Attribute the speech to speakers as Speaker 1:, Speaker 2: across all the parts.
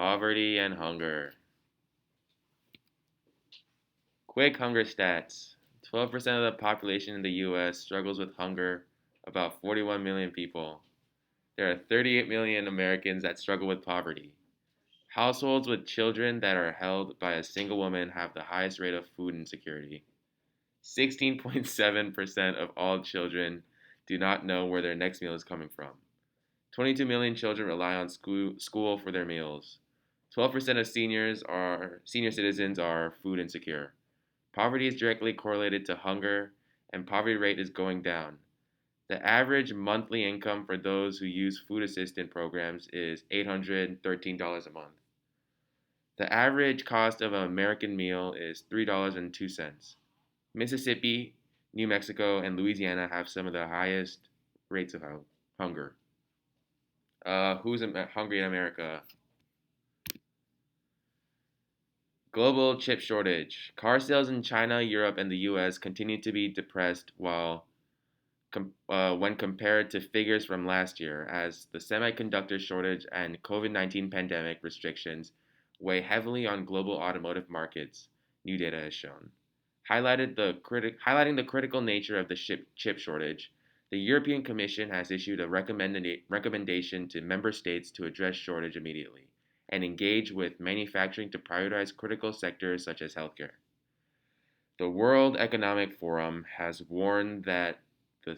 Speaker 1: Poverty and hunger. Quick hunger stats. 12% of the population in the US struggles with hunger, about 41 million people. There are 38 million Americans that struggle with poverty. Households with children that are held by a single woman have the highest rate of food insecurity. 16.7% of all children do not know where their next meal is coming from. 22 million children rely on school for their meals. 12% of senior citizens are food insecure. Poverty is directly correlated to hunger, and poverty rate is going down. The average monthly income for those who use food assistance programs is $813 a month. The average cost of an American meal is $3.02. Mississippi, New Mexico, and Louisiana have some of the highest rates of hunger. Who's hungry in America? Global chip shortage. Car sales in China, Europe, and the US continue to be depressed when compared to figures from last year, as the semiconductor shortage and COVID-19 pandemic restrictions weigh heavily on global automotive markets, new data has shown. Highlighting the critical nature of the chip shortage, the European Commission has issued a recommendation to member states to address shortage immediately and engage with manufacturing to prioritize critical sectors such as healthcare. The World Economic Forum has warned that the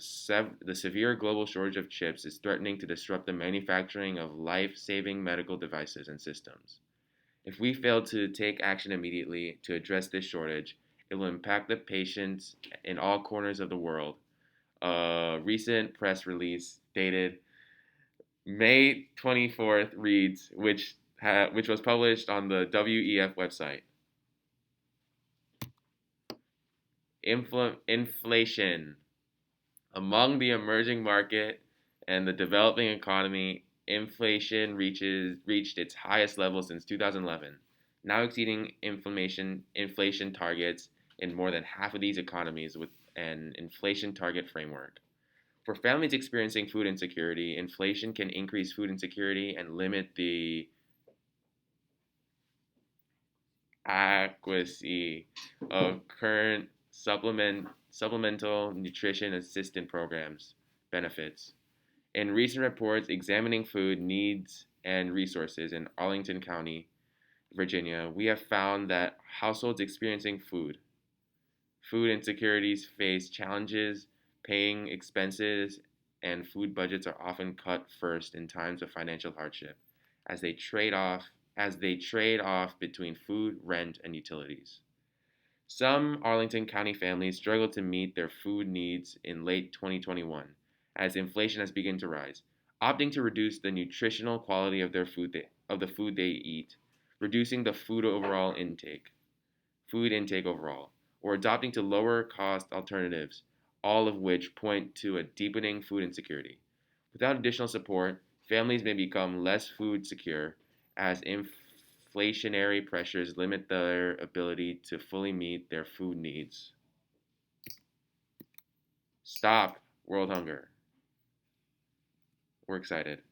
Speaker 1: severe global shortage of chips is threatening to disrupt the manufacturing of life-saving medical devices and systems. If we fail to take action immediately to address this shortage, it will impact the patients in all corners of the world. A recent press release dated May 24th reads, which was published on the WEF website. Inflation. Among the emerging market and the developing economy, inflation reached its highest level since 2011, now exceeding inflation targets in more than half of these economies with an inflation target framework. For families experiencing food insecurity, inflation can increase food insecurity and limit the adequacy of current supplemental nutrition assistance programs benefits. In recent reports examining food needs and resources in Arlington County, Virginia, we have found that households experiencing food insecurities face challenges paying expenses, and food budgets are often cut first in times of financial hardship as they trade off between food, rent, and utilities. Some Arlington County families struggle to meet their food needs in late 2021 as inflation has begun to rise, opting to reduce the nutritional quality of the food they eat, reducing the food intake overall, or adopting to lower cost alternatives, all of which point to a deepening food insecurity. Without additional support, families may become less food secure as inflationary pressures limit their ability to fully meet their food needs. Stop world hunger. We're excited.